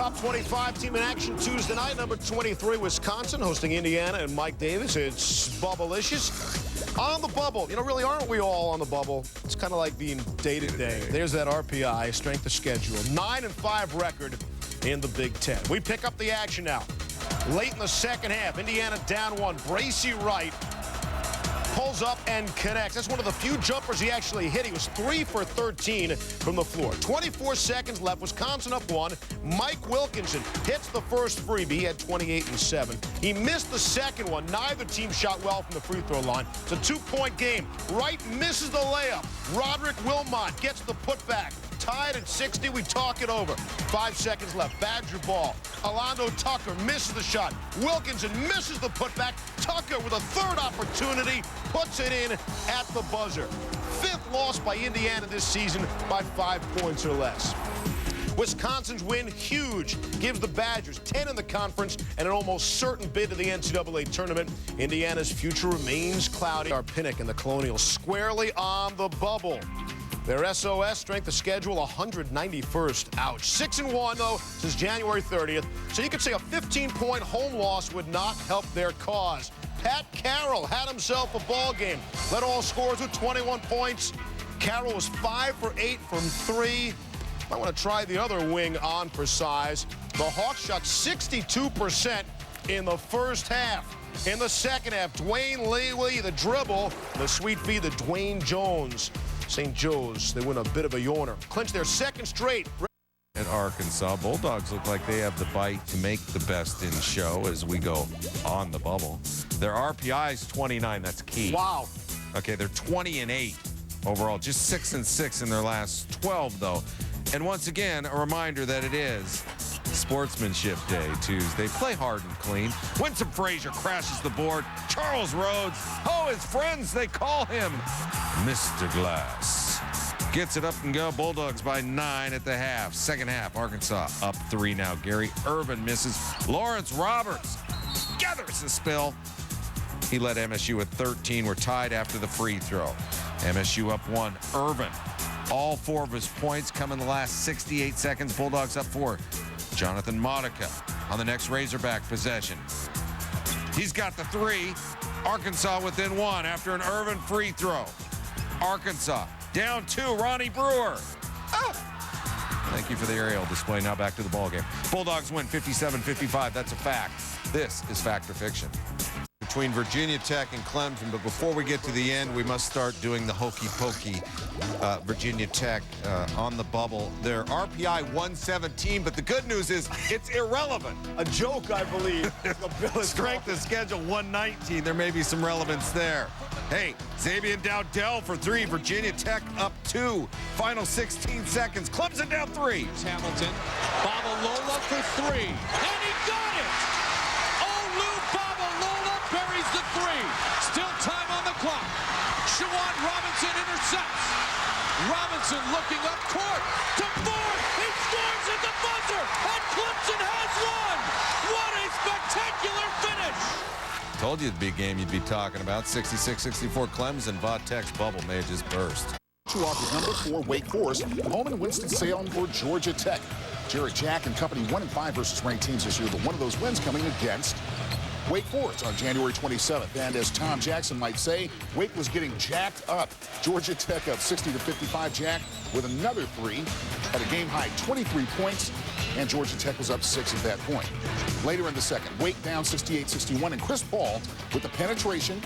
Top 25 team in action Tuesday night. Number 23, Wisconsin, hosting Indiana and Mike Davis. It's Bubblicious. On the bubble. You know, really, aren't we all on the bubble? It's kind of like being day-to-day. There's that RPI, strength of schedule. 9-5 record in the Big Ten. We pick up the action now. Late in the second half, Indiana down one. Bracy Wright pulls up and connects. That's one of the few jumpers he actually hit. He was 3 for 13 from the floor. 24 seconds left. Wisconsin up one. Mike Wilkinson hits the first freebie. He had 28 and 7. He missed the second one. Neither team shot well from the free throw line. It's a 2-point game. Wright misses the layup. Roderick Wilmot gets the putback. Tied at 60, we talk it over. 5 seconds left. Badger ball. Alonzo Tucker misses the shot. Wilkinson misses the putback. Tucker with a third opportunity puts it in at the buzzer. 5th loss by Indiana this season by 5 points or less. Wisconsin's win, huge, gives the Badgers 10 in the conference and an almost certain bid to the NCAA tournament. Indiana's future remains cloudy. Our Pinnock and the Colonials squarely on the bubble. Their SOS, strength of schedule, 191st. Ouch. 6-1, though, since January 30th. So you could say a 15-point home loss would not help their cause. Pat Carroll had himself a ball game. Led all scorers with 21 points. Carroll was 5 for 8 from 3. Might want to try the other wing on for size. The Hawks shot 62% in the first half. In the second half, Dwayne Lee, the dribble, the sweet feed, the Dwayne Jones. St. Joe's, they win a bit of a yawner. Clinch their second straight. At Arkansas, Bulldogs look like they have the bite to make the best in show as we go on the bubble. Their RPI is 29. That's key. Wow. Okay, they're 20 and 8 overall. Just 6 and 6 in their last 12, though. And once again, a reminder that it is Sportsmanship Day Tuesday. Play hard and clean. Winston Frazier crashes the board. Charles Rhodes, oh, his friends, they call him Mr. Glass. Gets it up and go. Bulldogs by 9 at the half. Second half, Arkansas up 3 now. Gary Irvin misses. Lawrence Roberts gathers the spill. He led MSU with 13. We're tied after the free throw. MSU up 1. Irvin, all 4 of his points come in the last 68 seconds. Bulldogs up 4. Jonathan Modica on the next Razorback possession. He's got the 3. Arkansas within 1 after an Irvin free throw. Arkansas down 2. Ronnie Brewer. Oh. Thank you for the aerial display. Now back to the ballgame. Bulldogs win 57-55. That's a fact. This is Fact or Fiction. Between Virginia Tech and Clemson, but before we get to the end, we must start doing the hokey pokey. Virginia Tech on the bubble. Their RPI 117, but the good news is it's irrelevant. A joke, I believe. Strength of schedule 119. There may be some relevance there. Hey, Xavier Dowdell for 3. Virginia Tech up 2. Final 16 seconds. Clemson down 3. Hamilton. Babalola for 3. And he got it! Olu Babalola buries the 3. Still time on the clock. Shawan Robinson intercepts. Robinson looking up court to Ford. He scores at the buzzer, and Clemson has won. What a spectacular finish! Told you it'd be a game you'd be talking about. 66-64 Clemson. Va-Tech's bubble may have just burst. Off number 4, Wake Forest. Home in Winston-Salem for Georgia Tech. Jarrett Jack and company 1-5 versus ranked teams this year, but one of those wins coming against Wake Forest on January 27th. And as Tom Jackson might say, Wake was getting jacked up. Georgia Tech up 60-55. Jack with another 3 at a game-high 23 points, and Georgia Tech was up 6 at that point. Later in the second, Wake down 68-61, and Chris Paul with the penetration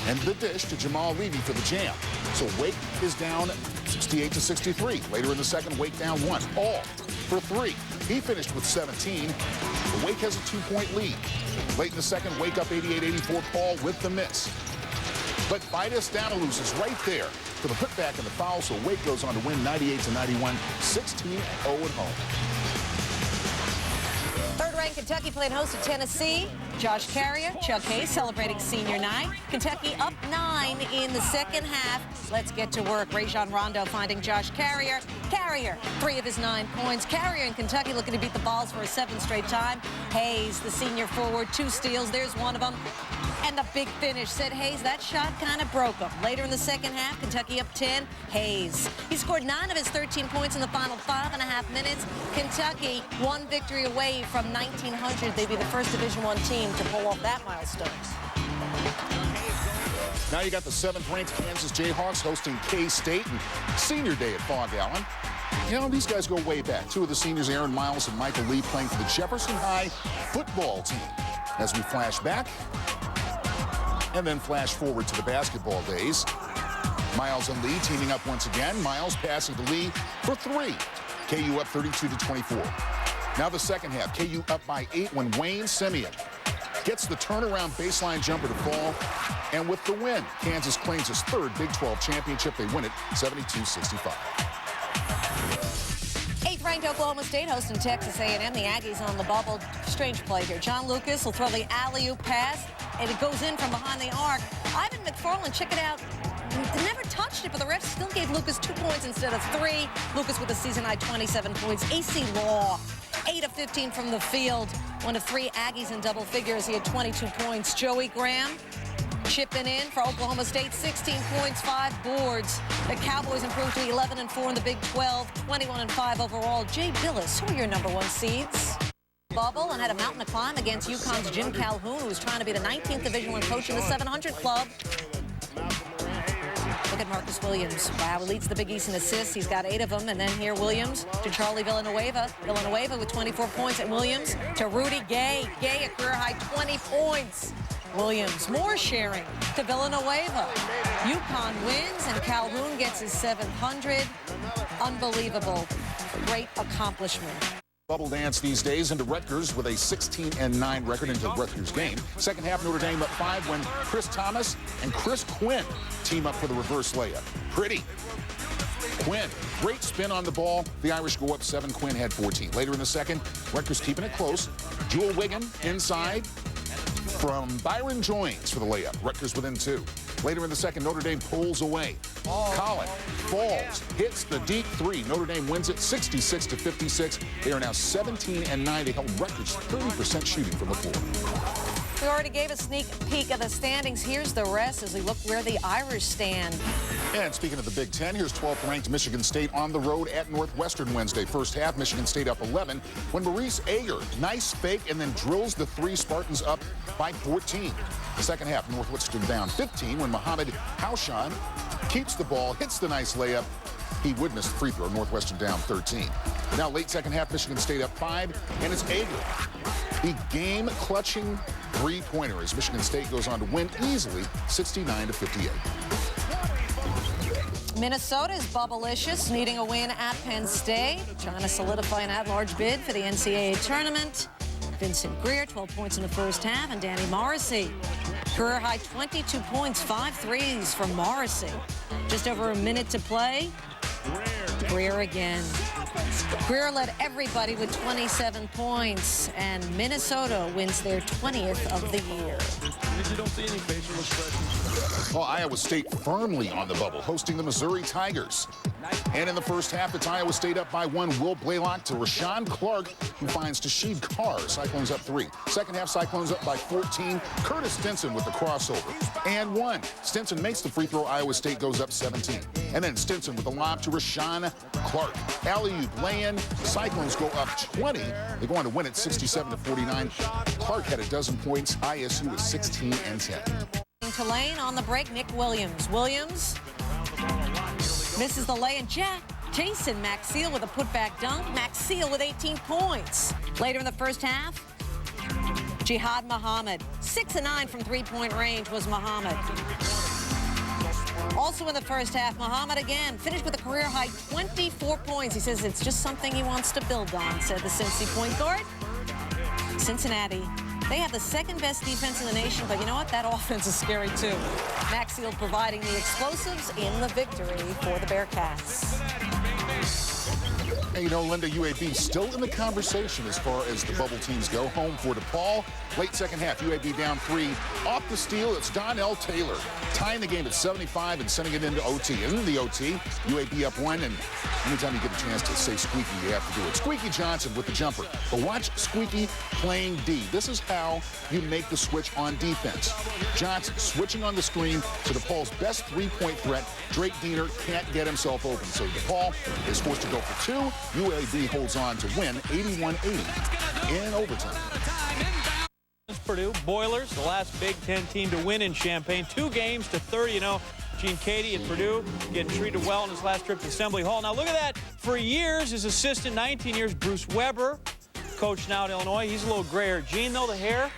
and the dish to Jamal Levy for the jam. So Wake is down 68-63. Later in the second, Wake down 1. Paul for 3. He finished with 17. The Wake has a 2-point lead. Late in the second, Wake up 88-84. Paul with the miss. But Vitus Danilus is right there for the putback and the foul, so Wake goes on to win 98-91, 16-0 at home. Third-ranked Kentucky playing host to Tennessee. Josh Carrier, Chuck Hayes celebrating senior night. Kentucky up 9 in the second half. Let's get to work. Rajon Rondo finding Josh Carrier. Carrier, 3 of his 9 points. Carrier in Kentucky looking to beat the Vols for a 7th straight time. Hayes, the senior forward, 2 steals. There's one of them. And the big finish, said Hayes. That shot kind of broke him. Later in the second half, Kentucky up 10. Hayes. He scored 9 of his 13 points in the final 5.5 minutes. Kentucky one victory away from 1900. They'd be the first Division I team to pull off that milestone. Now you got the 7th-ranked Kansas Jayhawks hosting K-State and senior day at Fog Allen. You know, these guys go way back. 2 of the seniors, Aaron Miles and Michael Lee, playing for the Jefferson High football team. As we flash back and then flash forward to the basketball days. Miles and Lee teaming up once again. Miles passing to Lee for 3. KU up 32-24. Now the second half, KU up by 8 when Wayne Simeon gets the turnaround baseline jumper to fall. And with the win, Kansas claims its 3rd Big 12 championship. They win it 72-65. 8th-ranked Oklahoma State hosting Texas A&M. The Aggies on the bubble. Strange play here. John Lucas will throw the alley-oop pass, and it goes in from behind the arc. Ivan McFarland, check it out. Never touched it, but the refs still gave Lucas 2 points instead of 3. Lucas with a season-high 27 points. AC Law, 8 of 15 from the field. 1 of 3 Aggies in double figures. He had 22 points. Joey Graham chipping in for Oklahoma State, 16 points, 5 boards. The Cowboys improved to 11-4 in the Big 12, 21-5 overall. Jay Billis, who are your #1 seeds? Bubble and had a mountain to climb against UConn's Jim Calhoun, who was trying to be the 19th Division I coach in the 700 club. Look at Marcus Williams. Wow, he leads the Big East in assists. He's got 8 of them. And then here, Williams to Charlie Villanueva. Villanueva with 24 points. And Williams to Rudy Gay. Gay, a career-high 20 points. Williams, more sharing to Villanueva. UConn wins, and Calhoun gets his 700. Unbelievable. Great accomplishment. Bubble dance these days into Rutgers with a 16-9 record into Rutgers game. Second half, Notre Dame up 5 when Chris Thomas and Chris Quinn team up for the reverse layup. Pretty. Quinn, great spin on the ball. The Irish go up 7. Quinn had 14. Later in the second, Rutgers keeping it close. Jewel Wiggin inside from Byron Joins for the layup. Rutgers within 2. Later in the second, Notre Dame pulls away. Collin falls, hits the deep 3. Notre Dame wins it 66-56. They are now 17-9. They held Rutgers 30% shooting from the floor. We already gave a sneak peek of the standings. Here's the rest as we look where the Irish stand. And speaking of the Big Ten, here's 12th-ranked Michigan State on the road at Northwestern Wednesday. First half, Michigan State up 11 when Maurice Ager, nice fake, and then drills the 3 Spartans up by 14. The second half, Northwestern down 15 when Mohammed Haushan keeps the ball, hits the nice layup. He would miss the free throw. Northwestern down 13. Now, late second half, Michigan State up 5, and it's Ager. The game-clutching 3-pointer as Michigan State goes on to win easily 69-58. Minnesota is bubblicious, needing a win at Penn State, trying to solidify an at-large bid for the NCAA tournament. Vincent Greer, 12 points in the first half, and Danny Morrissey, career-high 22 points, 5 threes from Morrissey. Just over a minute to play. Greer again. Greer led everybody with 27 points, and Minnesota wins their 20th of the year. You don't see any facial expressions. Well, Iowa State firmly on the bubble, hosting the Missouri Tigers. And in the first half, it's Iowa State up by 1. Will Blaylock to Rashawn Clark, who finds Tashid Carr. Cyclones up 3. Second half, Cyclones up by 14. Curtis Stinson with the crossover. And 1. Stinson makes the free throw. Iowa State goes up 17. And then Stinson with the lob to Rashawn Clark. Alley-oop lay-in. Cyclones go up 20. They go on to win it 67-49. Clark had a dozen points. ISU is 16-10. Tulane on the break, Nick Williams. Williams misses the lay, and Jason Maxiel with a putback dunk. Maxiel with 18 points. Later in the first half, Jihad Muhammad. 6 of 9 from three-point range was Muhammad. Also in the first half, Muhammad again finished with a career-high 24 points. He says it's just something he wants to build on, said the Cincy point guard. Cincinnati. They have the second-best defense in the nation, but you know what? That offense is scary, too. Maxiel providing the explosives in the victory for the Bearcats. Hey, you know, Linda, UAB still in the conversation as far as the bubble teams go. Home for DePaul. Late second half, UAB down 3. Off the steal, it's Donnell Taylor tying the game at 75 and sending it into OT. In the OT, UAB up 1, and anytime you get a chance to say squeaky, you have to do it. Squeaky Johnson with the jumper. But watch Squeaky playing D. This is how you make the switch on defense. Johnson switching on the screen to DePaul's best three-point threat. Drake Diener can't get himself open, so DePaul is forced to go for 2. UAB holds on to win 81-80 in overtime. Purdue Boilers, the last Big Ten team to win in Champaign. 2 games to 30-0. Gene Cady at Purdue getting treated well in his last trip to Assembly Hall. Now look at that. For years, his assistant, 19 years, Bruce Weber, coach now at Illinois. He's a little grayer. Gene, though, the hair,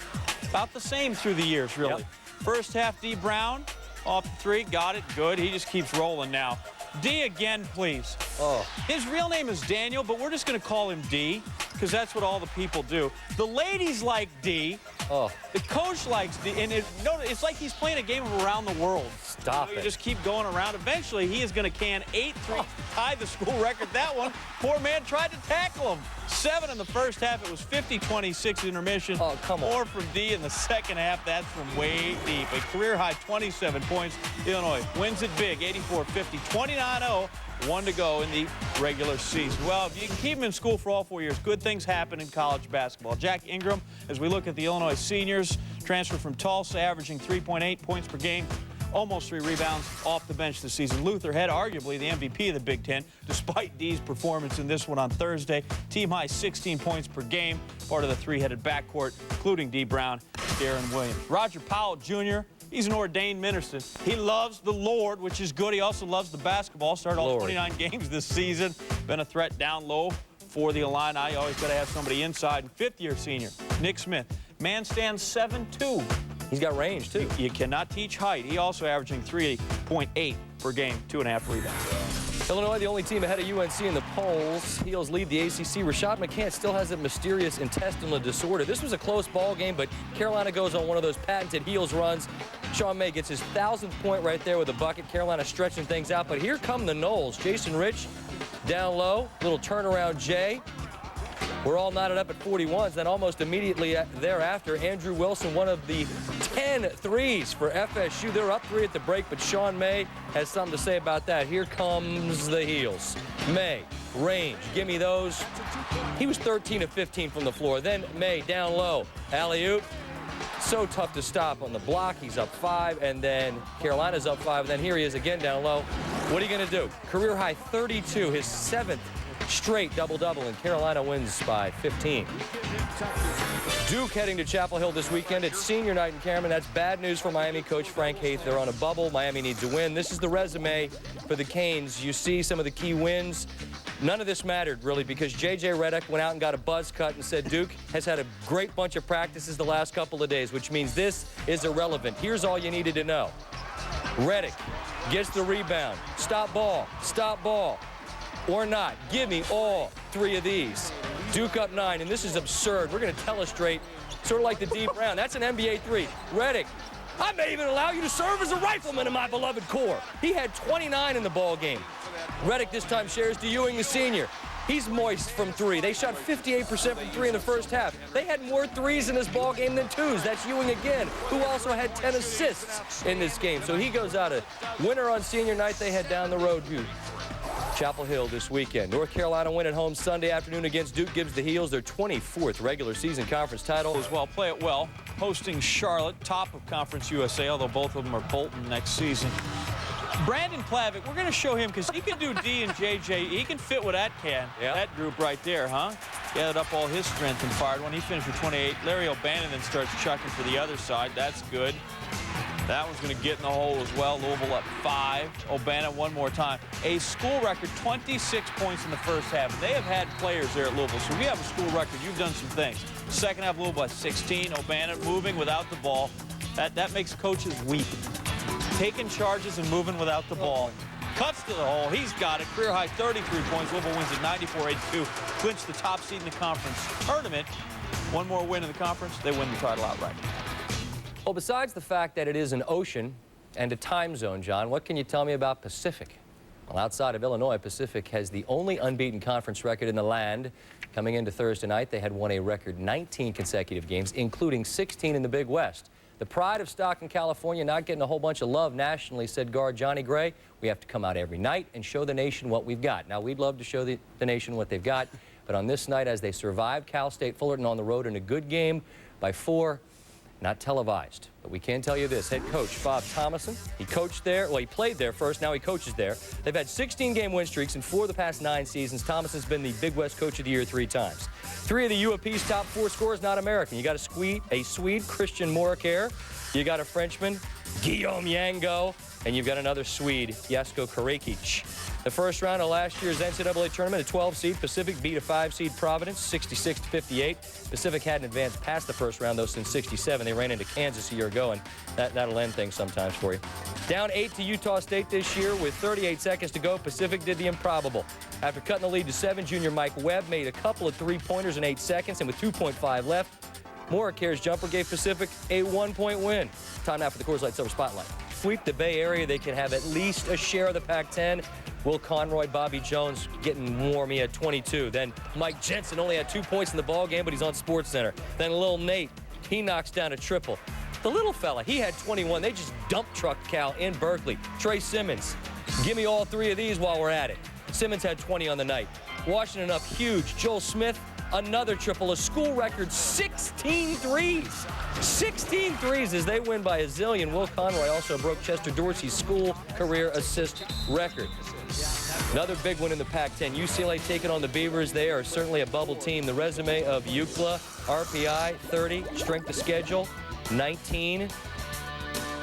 about the same through the years, really. Yep. First half, D. Brown off the 3. Got it. Good. He just keeps rolling now. D again, please. Oh. His real name is Daniel, but we're just going to call him D because that's what all the people do. The ladies like D. Oh. The coach likes D. And it's like he's playing a game of around the world. Stop it. You just keep going around. Eventually, he is going to can 8 threes, tie the school record. That one, poor man tried to tackle him. 7 in the first half. It was 50-26 intermission. Oh, come on. 4 from D in the second half. That's from way deep. A career-high 27 points. Illinois wins it big, 84-50, 29-0. 1 to go in the regular season. Well, if you can keep him in school for all 4 years, good things happen in college basketball. Jack Ingram, as we look at the Illinois seniors, transfer from Tulsa, averaging 3.8 points per game. Almost 3 rebounds off the bench this season. Luther Head, arguably the MVP of the Big Ten, despite D's performance in this one on Thursday. Team high 16 points per game, part of the 3-headed backcourt, including D. Brown, Darren Williams. Roger Powell Jr., he's an ordained minister. He loves the Lord, which is good. He also loves the basketball. Started all 29 games this season. Been a threat down low for the Illini. You always got to have somebody inside. And 5th-year senior, Nick Smith. Man stands 7'2". He's got range, too. You cannot teach height. He also averaging 3.8 per game, 2.5 rebounds. Illinois, the only team ahead of UNC in the polls. Heels lead the ACC. Rashad McCants still has a mysterious intestinal disorder. This was a close ball game, but Carolina goes on one of those patented heels runs. Sean May gets his 1,000th point right there with a bucket. Carolina stretching things out, but here come the Noles. Jason Rich down low, little turnaround Jay. We're all knotted up at 41s. Then almost immediately thereafter, Andrew Wilson, one of the 10 threes for FSU. They're up 3 at the break, but Sean May has something to say about that. Here comes the heels. May, range, give me those. He was 13 of 15 from the floor. Then May down low, alley-oop. So tough to stop on the block. He's up 5, and then Carolina's up 5. And then here he is again down low. What are you going to do? Career high 32, his 7th straight double-double, and Carolina wins by 15. Duke heading to Chapel Hill this weekend. It's senior night in Cameron. That's bad news for Miami coach Frank Haith. They're on a bubble. Miami needs to win. This is the resume for the Canes. You see some of the key wins. None of this mattered, really, because J.J. Redick went out and got a buzz cut and said Duke has had a great bunch of practices the last couple of days, which means this is irrelevant. Here's all you needed to know. Redick gets the rebound. Stop ball. Stop ball. Or not. Give me all 3 of these. Duke up 9, and this is absurd. We're going to telestrate, sort of like the D. Brown. That's an NBA 3. Redick, I may even allow you to serve as a rifleman in my beloved corps. He had 29 in the ball game. Redick this time shares to Ewing, the senior. He's moist from 3. They shot 58% from 3 in the first half. They had more 3s in this ball game than 2s. That's Ewing again, who also had 10 assists in this game. So he goes out a winner on senior night. They head down the road to Chapel Hill this weekend. North Carolina win at home Sunday afternoon against Duke gives the Heels their 24th regular season conference title. As well, play it well. Hosting Charlotte, top of Conference USA, although both of them are Bolton next season. Brandon Plavic, we're going to show him because he can do D and JJ. He can fit with that that group right there, huh? Gathered up all his strength and fired one. He finished with 28. Larry O'Bannon then starts chucking for the other side. That's good. That one's going to get in the hole as well. Louisville up 5. O'Bannon one more time. A school record 26 points in the first half. They have had players there at Louisville, so we have a school record. You've done some things. Second half, Louisville at 16. O'Bannon moving without the ball. That makes coaches weep. Taking charges and moving without the ball. Cuts to the hole. He's got it. Career high 33 points. Louisville wins at 94-82. Clinch the top seed in the conference tournament. One more win in the conference. They win the title outright. Well, besides the fact that it is an ocean and a time zone, John, what can you tell me about Pacific? Well, outside of Illinois, Pacific has the only unbeaten conference record in the land. Coming into Thursday night, they had won a record 19 consecutive games, including 16 in the Big West. The pride of Stockton, California, not getting a whole bunch of love nationally, said guard Johnny Gray. We have to come out every night and show the nation what we've got. Now, we'd love to show the nation what they've got, but on this night, as they survived Cal State Fullerton on the road in a good game by 4, not televised. But we can tell you this, head coach Bob Thomason, he coached there, well, he played there first, now he coaches there. They've had 16-game win streaks in 4 of the past 9 seasons. Thomason's been the Big West Coach of the Year 3 times. 3 of the UAP's top 4 scorers not American. You got a Swede, Christian Morakere. You got a Frenchman, Guillaume Yango, and you've got another Swede, Jasko Karakic. The first round of last year's NCAA tournament, a 12-seed Pacific beat a 5-seed Providence, 66-58. Pacific hadn't advanced past the first round, though, since '67. They ran into Kansas a year ago, and that'll end things sometimes for you. Down 8 to Utah State this year with 38 seconds to go. Pacific did the improbable. After cutting the lead to 7, junior Mike Webb made a couple of 3-pointers in 8 seconds, and with 2.5 left, Morakere's jumper gave Pacific a 1-point win. Time now for the Coors Light Silver Spotlight. Sweep the Bay Area, they can have at least a share of the Pac-10. Will Conroy, Bobby Jones getting warm. He had 22. Then Mike Jensen only had 2 points in the ball game, but he's on SportsCenter. Then Lil Nate, he knocks down a triple. The little fella, he had 21. They just dump trucked Cal in Berkeley. Trey Simmons, give me all 3 of these while we're at it. Simmons had 20 on the night. Washington up huge. Joel Smith, another triple, a school record 16 threes. 16 threes as they win by a zillion. Will Conroy also broke Chester Dorsey's school career assist record. Another big one in the Pac-10. UCLA taking on the Beavers. They are certainly a bubble team. The resume of UCLA, RPI 30, strength of schedule 19.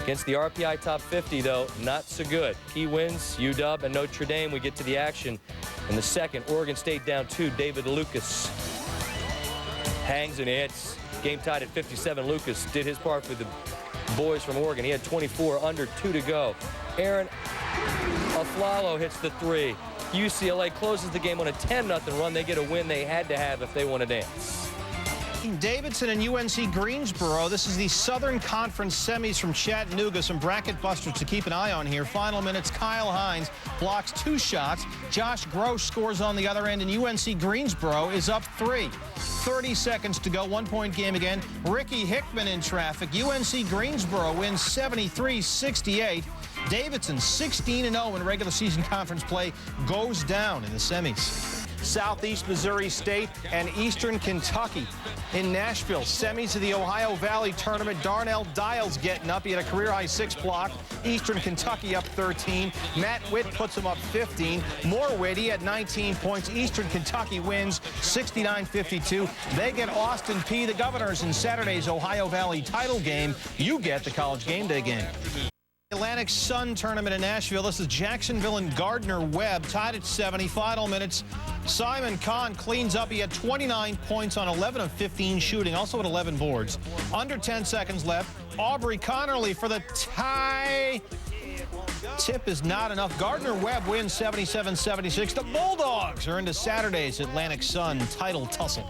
Against the RPI top 50, though, not so good. Key wins, UW and Notre Dame. We get to the action in the second. Oregon State down 2. David Lucas hangs and hits. Game tied at 57. Lucas did his part for the boys from Oregon. He had 24, under 2 to go. Aaron Aflalo hits the 3. UCLA closes the game on a 10-0 run. They get a win they had to have if they want to dance. Davidson and UNC Greensboro. This is the Southern Conference semis from Chattanooga. Some bracket busters to keep an eye on here. Final minutes, Kyle Hines blocks 2 shots. Josh Gross scores on the other end, and UNC Greensboro is up 3. 30 seconds to go, 1-point game again. Ricky Hickman in traffic. UNC Greensboro wins 73-68. Davidson 16-0 in regular season conference play goes down in the semis. Southeast Missouri State and Eastern Kentucky in Nashville. Semis of the Ohio Valley Tournament. Darnell Dials getting up. He had a career-high 6 block. Eastern Kentucky up 13. Matt Witt puts him up 15. More Witt, he had 19 points. Eastern Kentucky wins 69-52. They get Austin Peay, the Governors, in Saturday's Ohio Valley title game. You get the College Game Day game. Atlantic Sun Tournament in Nashville. This is Jacksonville and Gardner Webb tied at 70. Final minutes. Simon Kahn cleans up. He had 29 points on 11 of 15 shooting, also at 11 boards. Under 10 seconds left. Aubrey Connerly for the tie. Tip is not enough. Gardner Webb wins 77-76. The Bulldogs are into Saturday's Atlantic Sun title tussle.